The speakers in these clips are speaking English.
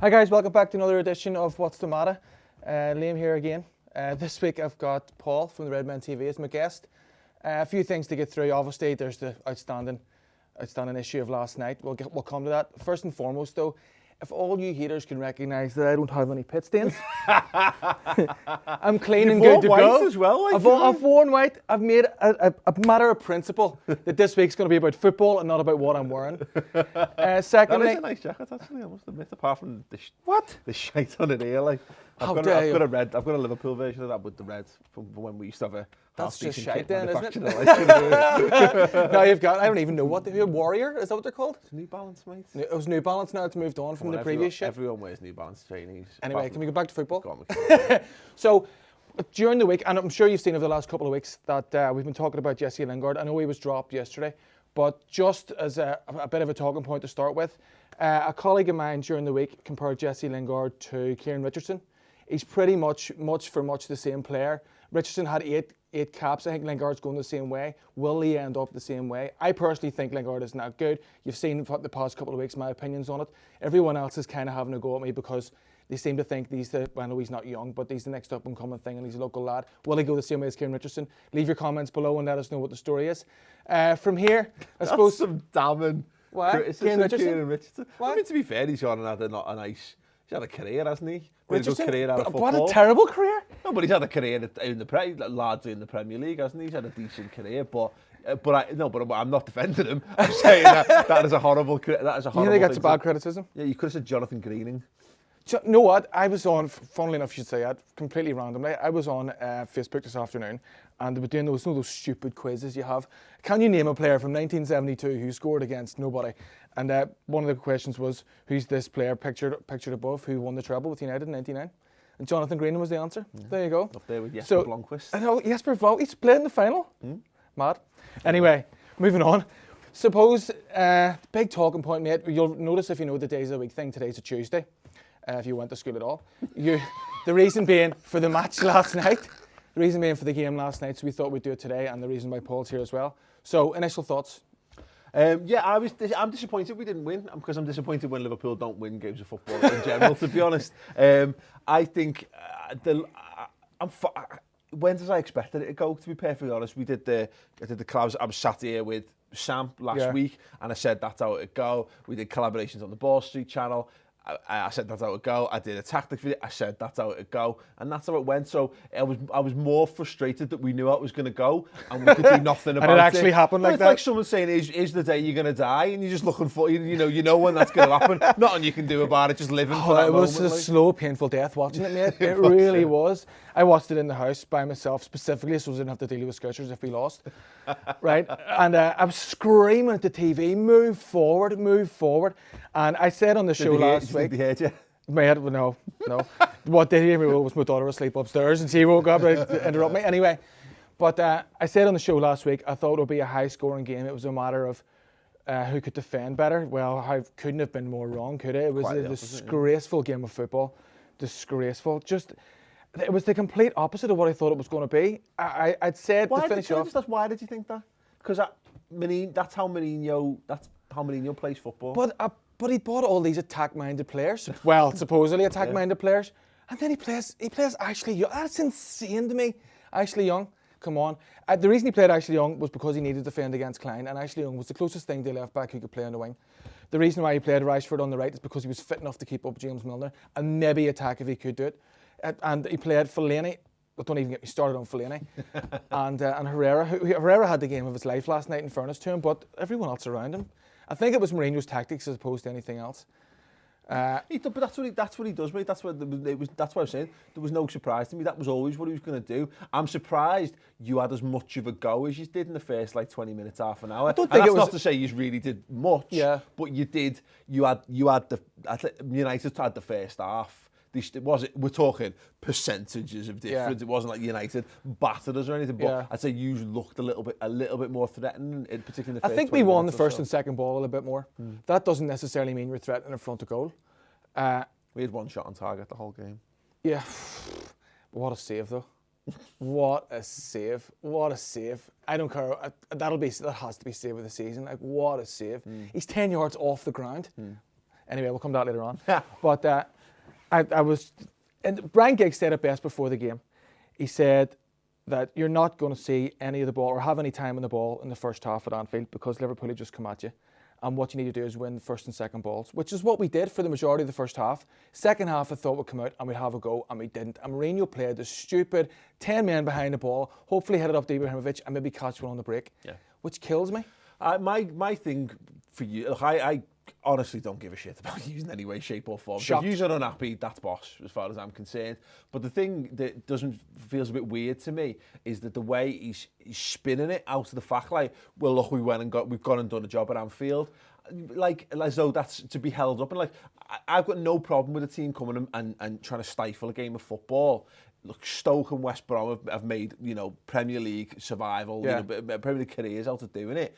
Hi guys, welcome back to another edition of What's the Matter. Liam here again. This week I've got Paul from the Redman TV as my guest. A few things to get through. Obviously, there's the outstanding issue of last night. We'll come to that. First and foremost, though, if all you haters can recognise that I don't have any pit stains, I'm clean and good to go. As well, like I've worn white. I've made a matter of principle that this week's going to be about football and not about what I'm wearing. Secondly, that is a nice jacket, actually. I must admit, apart from the shite on it here, like I've got a Liverpool version of that with the red from when we used to have a. That's just shite then, isn't it? No, I don't even know what Warrior, is that what they're called? It's New Balance, mate. It was New Balance, now it's moved on from the previous shit. Everyone wears New Balance trainees. Anyway, can we go back to football? Go on, So, during the week, and I'm sure you've seen over the last couple of weeks that we've been talking about Jesse Lingard. I know he was dropped yesterday, but just as a bit of a talking point to start with, a colleague of mine during the week compared Jesse Lingard to Kieran Richardson. He's pretty much the same player. Richardson had eight caps. I think Lingard's going the same way. Will he end up the same way? I personally think Lingard is not good. You've seen the past couple of weeks my opinions on it. Everyone else is kind of having a go at me because they seem to think I know he's not young, but he's the next up and coming thing and he's a local lad. Will he go the same way as Kieran Richardson? Leave your comments below and let us know what the story is. From here, I suppose... That's some damning criticism of Kieran Richardson. What? I mean, to be fair, he's had he's had a career, hasn't he? Richardson? Career out of football. What a terrible career. No, but he's had a career largely in the Premier League, hasn't he? He's had a decent career, but I'm not defending him. I'm saying that is a horrible. That is a horrible. You think that's a bad criticism? Yeah, you could have said Jonathan Greening. So, you know what? I was on, funnily enough, you should say that, completely randomly. I was on Facebook this afternoon, and they were doing those stupid quizzes you have. Can you name a player from 1972 who scored against nobody? And one of the questions was, who's this player pictured above who won the treble with United in '99? And Jonathan Greening was the answer. Yeah. There you go. Up there with Jesper Blomqvist. I know, Jesper Blomqvist. He's played in the final. Mad. Anyway, moving on. Suppose, big talking point, mate. You'll notice if you know the days of the week thing, today's a Tuesday. If you went to school at all. The reason being for the match last night, the reason being for the game last night, so we thought we'd do it today, and the reason why Paul's here as well. So, initial thoughts? I'm disappointed we didn't win, because I'm disappointed when Liverpool don't win games of football in general, to be honest. I think when did I expected it to go, to be perfectly honest? I did the collabs. I was sat here with Sam last week, and I said that's how it would go. We did collaborations on the Ball Street channel. I said that's how it would go. I did a tactics video. I said that's how it would go, and that's how it went. So I was more frustrated that we knew how it was going to go, and we could do nothing about it. And it actually happened like that. It's like someone saying, "Is the day you're going to die?" And you're just looking for you know when that's going to happen. Nothing you can do about it. Just living for that moment. It was a slow, painful death watching it, mate. It really was. I watched it in the house by myself specifically, so I didn't have to deal with scourgers if we lost. Right, and I was screaming at the TV, "Move forward, move forward!" And I said on the show last week. Did they hear you? No. What they hear me was my daughter asleep upstairs, and she woke up to interrupt me. Anyway, but I said on the show last week I thought it would be a high-scoring game. It was a matter of who could defend better. Well, I couldn't have been more wrong, could it? It was a disgraceful game of football. Disgraceful. It was the complete opposite of what I thought it was going to be. I'd said to finish off. Why did you think that? Because that's how Mourinho plays football. But he bought all these attack-minded players. Well, supposedly attack-minded players, and then he plays Ashley Young. That's insane to me. Ashley Young, come on. The reason he played Ashley Young was because he needed to defend against Klein, and Ashley Young was the closest thing to left back who could play on the wing. The reason why he played Rashford on the right is because he was fit enough to keep up James Milner and maybe attack if he could do it. And he played Fellaini. Don't even get me started on Fellaini. and Herrera. Herrera had the game of his life last night, in fairness to him, but everyone else around him. I think it was Mourinho's tactics as opposed to anything else. But that's what he does, mate. That's what I was saying. There was no surprise to me. That was always what he was going to do. I'm surprised you had as much of a go as you did in the first 20 minutes, half an hour. That's not to say you really did much. Yeah. But you did. United had the first half. We're talking percentages of difference. Yeah. It wasn't like United battered us or anything, but I'd say you looked a little bit more threatening, particularly in the first. I think we won the first and second ball a little bit more. That doesn't necessarily mean you're threatening in front of goal. We had one shot on target the whole game. Yeah, what a save though! What a save! What a save! I don't care. That has to be save of the season. What a save! He's 10 yards off the ground. Anyway, we'll come to that later on. But I was, and Brian Giggs said it best before the game. He said that you're not going to see any of the ball or have any time on the ball in the first half at Anfield because Liverpool had just come at you. And what you need to do is win the first and second balls, which is what we did for the majority of the first half. Second half, I thought we'd come out and we'd have a go, and we didn't. And Mourinho played the stupid 10 men behind the ball, hopefully headed up to Ibrahimovic and maybe catch one on the break, which kills me. My thing for you, look, I honestly don't give a shit about you in any way, shape or form. Shocked. So if you're unhappy, that's boss, as far as I'm concerned. But the thing that feels a bit weird to me is that the way he's spinning it out of the fact, like, well, look, we've gone and done a job at Anfield, like as though that's to be held up. And like, I've got no problem with a team coming and trying to stifle a game of football. Look, Stoke and West Brom have made, Premier League survival, Premier League careers out of doing it.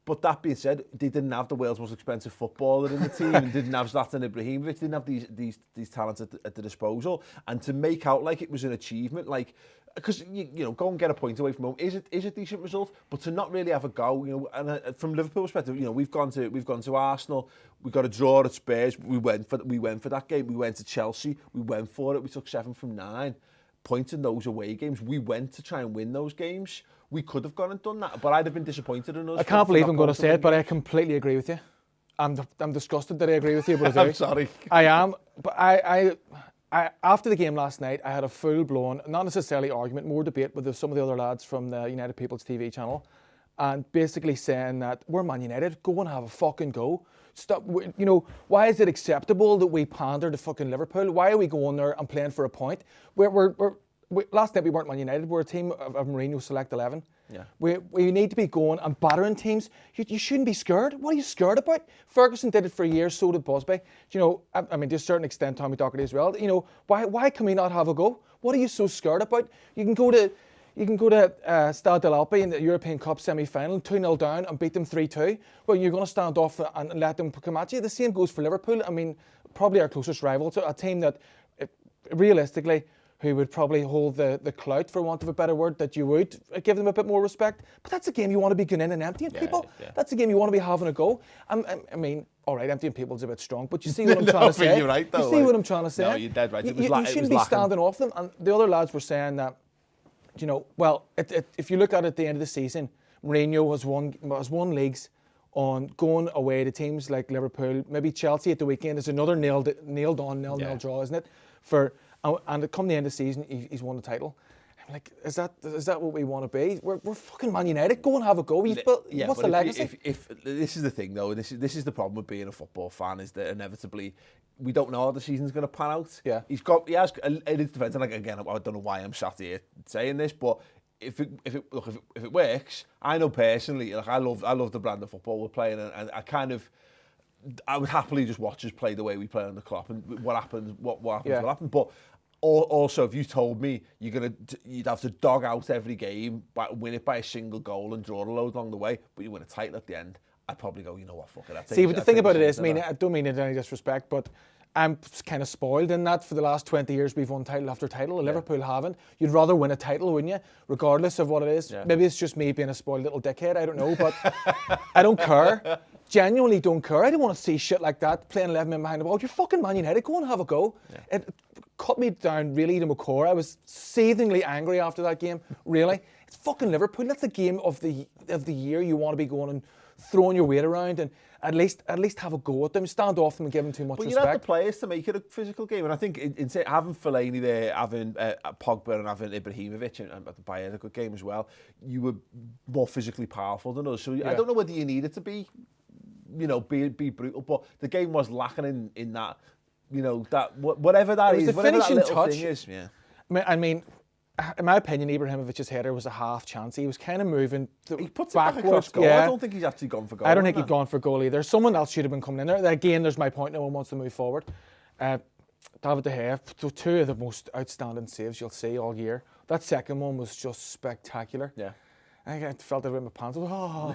But that being said, they didn't have the world's most expensive footballer in the team, and didn't have Zlatan Ibrahimovic, didn't have these talents at the disposal. And to make out like it was an achievement, like, because go and get a point away from home is a decent result, but to not really have a go, and from Liverpool perspective, we've gone to Arsenal, we got a draw at Spurs, we went for that game, we went to Chelsea, we went for it, we took 7 from 9 points in those away games. We went to try and win those games. We could have gone and done that, but I'd have been disappointed in us. I can't believe I'm going to say it, but I completely agree with you. I'm disgusted that I agree with you, but I do. I'm sorry. I am, but I after the game last night, I had a full-blown, not necessarily argument, more debate with some of the other lads from the United People's TV channel, and basically saying that we're Man United, go and have a fucking go. Stop. Why is it acceptable that we pander to fucking Liverpool? Why are we going there and playing for a point? Last night we weren't Man United. We're a team of Mourinho Select 11. Yeah. We need to be going and battering teams. You shouldn't be scared. What are you scared about? Ferguson did it for years. So did Busby. I mean, to a certain extent, Tommy Docherty as well. Why can we not have a go? What are you so scared about? You can go to Stade de l'Alpe in the European Cup semi-final, 2-0 down and beat them 3-2. Well, you're going to stand off and let them come at you. The same goes for Liverpool. I mean, probably our closest rival. So a team that, realistically, who would probably hold the clout, for want of a better word, that you would give them a bit more respect. But that's a game you want to be going in and emptying people. Yeah. That's a game you want to be having a go. I mean, all right, emptying people's a bit strong, but you see what I'm trying to say. You're right, though, you see what I'm trying to say. No, you're dead right. You shouldn't be standing off them. And the other lads were saying that, if you look at it at the end of the season, Mourinho has won leagues on going away to teams like Liverpool, maybe Chelsea at the weekend. There's another nailed on nil draw, isn't it? And come the end of the season, he's won the title. I'm like, is that what we want to be? We're fucking Man United. Go and have a go. What's the legacy? If this is the thing though, this is the problem with being a football fan, is that inevitably we don't know how the season's going to pan out. Yeah. He has in his defence, and like, again, I don't know why I'm sat here saying this, but if it works, I know personally, like I love the brand of football we're playing, and I would happily just watch us play the way we play on the clock, and what happens will happen. But also, if you told me you'd have to dog out every game, win it by a single goal and draw a load along the way, but you win a title at the end, I'd probably go, you know what, fuck it. See, but the thing about it is, I don't mean it in any disrespect, but I'm kind of spoiled in that for the last 20 years we've won title after title. Yeah. Liverpool haven't. You'd rather win a title, wouldn't you? Regardless of what it is. Yeah. Maybe it's just me being a spoiled little dickhead, I don't know, but I don't care. Genuinely don't care. I don't want to see shit like that, playing 11 men behind the ball. You're fucking Man United, go and have a go. Yeah. It cut me down really to my core. I was seethingly angry after that game, really. It's fucking Liverpool. That's the game of the year you want to be going and throwing your weight around and at least have a go at them, stand off them and give them too much respect. But you have the players to make it a physical game, and I think in having Fellaini there, having Pogba and having Ibrahimovic and Bayern a good game as well, you were more physically powerful than us. So I don't know whether you needed to be brutal, but the game was lacking in that, that whatever that is, whatever that little touch thing is. Yeah. I mean, in my opinion, Ibrahimovic's header was a half chance. He was kind of moving he puts backwards. It back across goal. Yeah. I don't think he's actually gone for goal. I don't think he'd gone for goal either. Someone else should have been coming in there. Again, there's my point. No one wants to move forward. David De Gea, two of the most outstanding saves you'll see all year. That second one was just spectacular. Yeah. I felt it in my pants. Oh.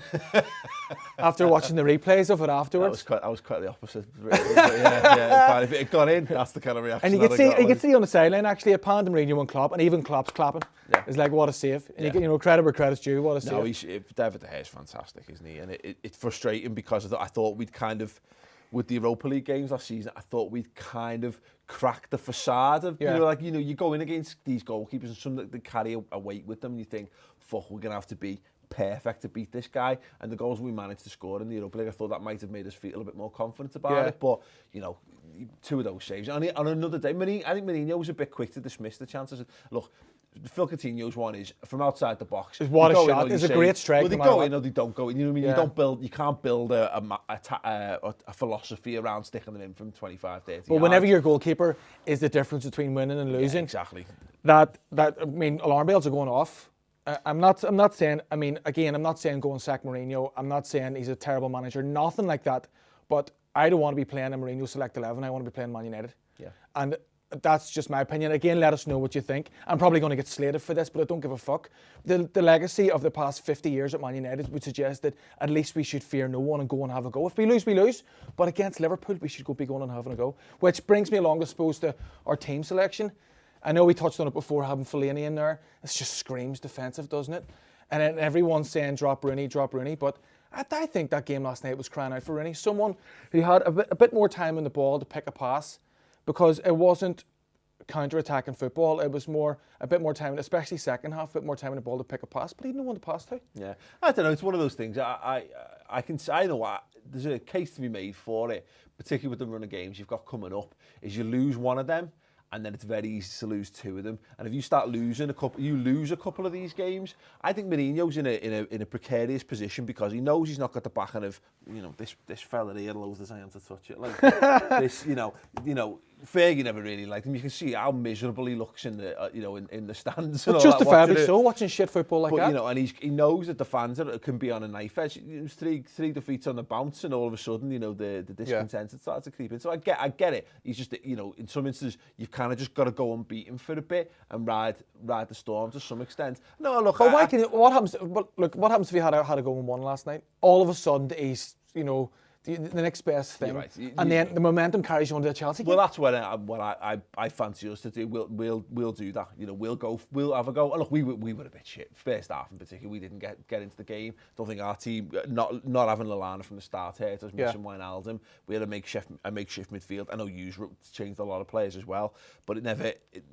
After watching the replays of it afterwards. I was quite the opposite. Yeah. If it had gone in, that's the kind of reaction. And you could see on the sideline actually a panned Mourinho and Klopp, and even Klopp's clapping. Yeah. It's like, what a save. And you credit where credit's due. What a save. No, David De Gea is fantastic, isn't he? And it's frustrating because I thought we'd kind of, with the Europa League games last season, I thought we'd kind of crack the facade of, you go in against these goalkeepers and some that they carry a weight with them and you think, fuck, we're going to have to be perfect to beat this guy. And the goals we managed to score in the Europa League, I thought that might have made us feel a bit more confident about it. But, two of those saves. And on another day, I think Mourinho was a bit quick to dismiss the chances. Look, Phil Coutinho's one is from outside the box. What a shot! It's a great strike. Well, they go in or they don't go in. You know what I mean? You can't build a philosophy around sticking them in from 25, 30 But whenever your goalkeeper is the difference between winning and losing, exactly. Alarm bells are going off. I'm not saying. I'm not saying go and sack Mourinho. I'm not saying he's a terrible manager. Nothing like that. But I don't want to be playing a Mourinho Select 11. I want to be playing Man United. Yeah. And that's just my opinion. Again, let us know what you think. I'm probably going to get slated for this, but I don't give a fuck. The legacy of the past 50 years at Man United would suggest that at least we should fear no one and go and have a go. If we lose, we lose. But against Liverpool, we should be going and having a go. Which brings me along, I suppose, to our team selection. I know we touched on it before, having Fellaini in there. It just screams defensive, doesn't it? And then everyone's saying drop Rooney. But I think that game last night was crying out for Rooney. Someone who had a bit more time on the ball to pick a pass, because it wasn't counter-attacking football. It was a bit more time, especially second half, a bit more time on the ball to pick a pass, but he didn't know when to pass to. Yeah, I don't know. It's one of those things. I know there's a case to be made for it, particularly with the run of games you've got coming up. Is you lose one of them, and then it's very easy to lose two of them. And if you start losing you lose a couple of these games. I think Mourinho's in a precarious position because he knows he's not got the backing of this fella here loads the time to touch it. Like this, Fergie never really liked him. You can see how miserable he looks in the in the stands. But justifiably so, watching shit football like that. And he knows that the fans can be on a knife edge. It was three defeats on the bounce, and all of a sudden, the discontent starts to creep in. So I get it. He's just, in some instances, you've kind of just got to go unbeaten for a bit and ride the storm to some extent. No, look. But what happens? What happens if he had a go and won last night? All of a sudden, he's the next best thing, right. And then the momentum carries you on to the Chelsea game. Well, that's what I fancy us to do. We'll do that. We'll have a go. And look, we were a bit shit first half in particular. We didn't get into the game. Don't think our team not having Lallana from the start hurt us. Missing Wijnaldum. We had a makeshift midfield. I know Hughes changed a lot of players as well, but it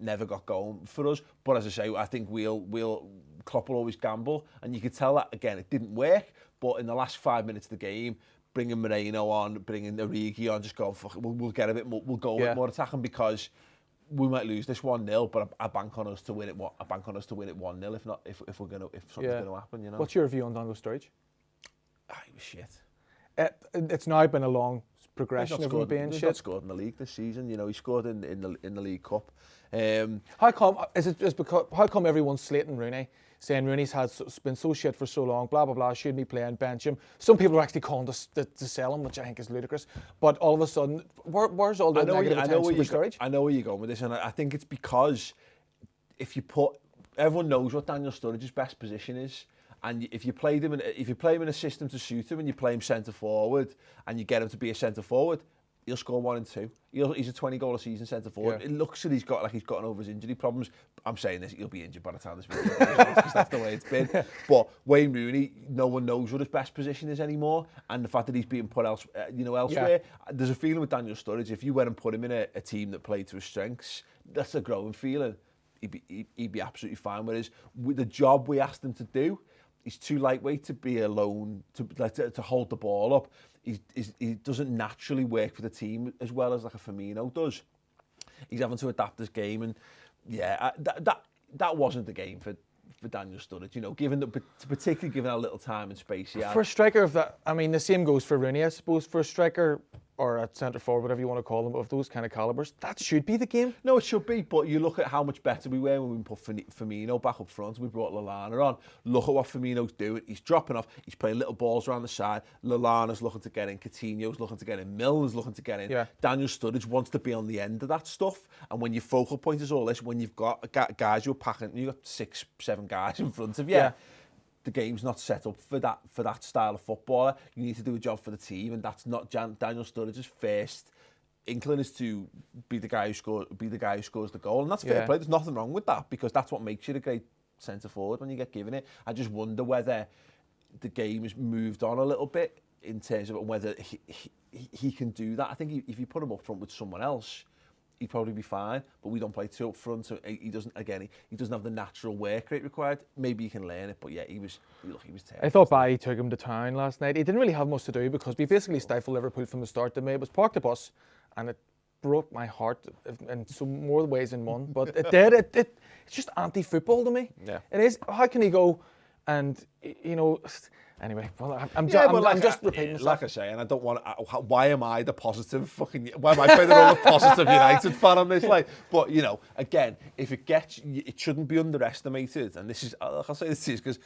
never got going for us. But as I say, I think Klopp will always gamble, and you could tell that again. It didn't work, but in the last 5 minutes of the game, bringing Moreno on, bringing Origi on, just going, fuck it, we'll get a bit more, we'll go a bit more attacking because we might lose this 1-0, but I bank on us to win it. I bank on us to win it 1-0 if something's gonna happen. What's your view on Daniel Sturridge? He was shit. It's now been a long progression of him being shit. He's not scored in the league this season. He scored in the League Cup. How come everyone's slating Rooney, saying Rooney's been so shit for so long, blah, blah, blah, shouldn't be playing, bench him. Some people are actually calling to sell him, which I think is ludicrous. But all of a sudden, where's all the negative attention for Sturridge? I know where you're going with this, and I think it's because everyone knows what Daniel Sturridge's best position is. And if you play him in a system to suit him and you play him centre forward and you get him to be a centre forward, he'll score 1 and 2. He's a 20-goal a season centre forward. Yeah. It looks that he's gotten over his injury problems. I'm saying this, he'll be injured by the time this video goes on, because that's the way it's been. But Wayne Rooney, no one knows what his best position is anymore, and the fact that he's being put elsewhere. There's a feeling with Daniel Sturridge, if you went and put him in a team that played to his strengths, that's a growing feeling. He'd be absolutely fine. Whereas with the job we asked him to do, he's too lightweight to be alone, to hold the ball up. He doesn't naturally work for the team as well as like a Firmino does. He's having to adapt his game, and that wasn't the game for Daniel Sturridge. Particularly given how little time and space he had. For a striker of that, the same goes for Rooney, I suppose. For a striker or a centre forward, whatever you want to call them, of those kind of calibers, that should be the game. No, it should be, but you look at how much better we were when we put Firmino back up front and we brought Lallana on. Look at what Firmino's doing. He's dropping off. He's playing little balls around the side. Lallana's looking to get in. Coutinho's looking to get in. Milner's looking to get in. Yeah. Daniel Sturridge wants to be on the end of that stuff. And when your focal point is all this, when you've got guys you're packing, you've got 6-7 guys in front of you, the game's not set up for that style of footballer. You need to do a job for the team, and that's not Daniel Sturridge's first inkling is to be the guy who scores the goal, and that's fair play. There's nothing wrong with that, because that's what makes you a great centre forward when you get given it. I just wonder whether the game has moved on a little bit in terms of whether he can do that. I think if you put him up front with someone else, he'd probably be fine. But we don't play two up front, so he doesn't. Again, he doesn't have the natural work rate required. Maybe he can learn it, but yeah, he was terrible. I thought Bailly took him to town last night. He didn't really have much to do because we basically stifled Liverpool from the start. To me, it was park the bus, and it broke my heart in some more ways than one. But it did. It's just anti-football to me. Yeah. It is. How can he go and Anyway, well, I'm just repeating myself. Like I say, and I don't want. Why am I the positive fucking? Why am I playing the role of positive United fan on this? Like, but again, if it shouldn't be underestimated. And this is, like I say, this is because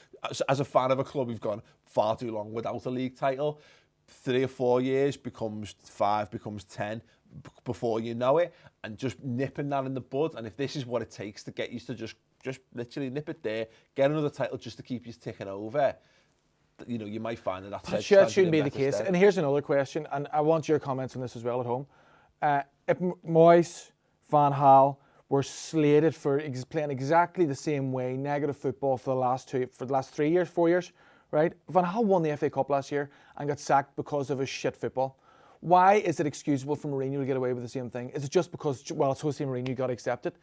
as a fan of a club, we've gone far too long without a league title. 3 or 4 years becomes 5, becomes 10 before you know it, and just nipping that in the bud. And if this is what it takes to get you to just literally nip it there, get another title just to keep you ticking over. You might find that shouldn't be the case. And here's another question, and I want your comments on this as well at home. If Moyes, Van Gaal were slated for playing exactly the same way, negative football for the last 3 years, 4 years, right? Van Gaal won the FA Cup last year and got sacked because of his shit football. Why is it excusable for Mourinho to get away with the same thing? Is it just because, well, it's Jose Mourinho, got accepted?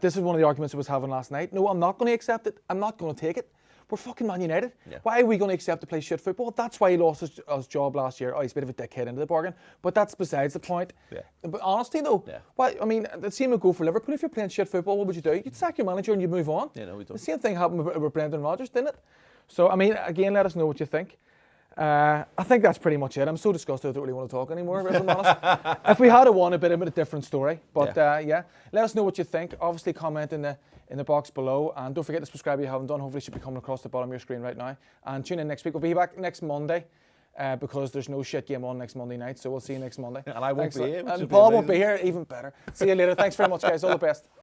This is one of the arguments I was having last night. No, I'm not going to accept it. I'm not going to take it. We're fucking Man United. Yeah. Why are we going to accept to play shit football? That's why he lost his job last year. Oh, he's a bit of a dickhead into the bargain. But that's besides the point. Yeah. But honestly, though, why? I mean, the same would go for Liverpool. If you're playing shit football, what would you do? You'd sack your manager and you'd move on. Yeah, no, we don't. The same thing happened with Brendan Rodgers, didn't it? So, I mean, again, let us know what you think. I think that's pretty much it. I'm so disgusted I don't really want to talk anymore, if I'm honest. If we had won, a bit of a different story. But yeah, let us know what you think. Obviously, comment in the box below. And don't forget to subscribe if you haven't done. Hopefully, it should be coming across the bottom of your screen right now. And tune in next week. We'll be back next Monday because there's no shit game on next Monday night. So we'll see you next Monday. And I won't be here. And Paul won't be here, even better. See you later. Thanks very much, guys. All the best.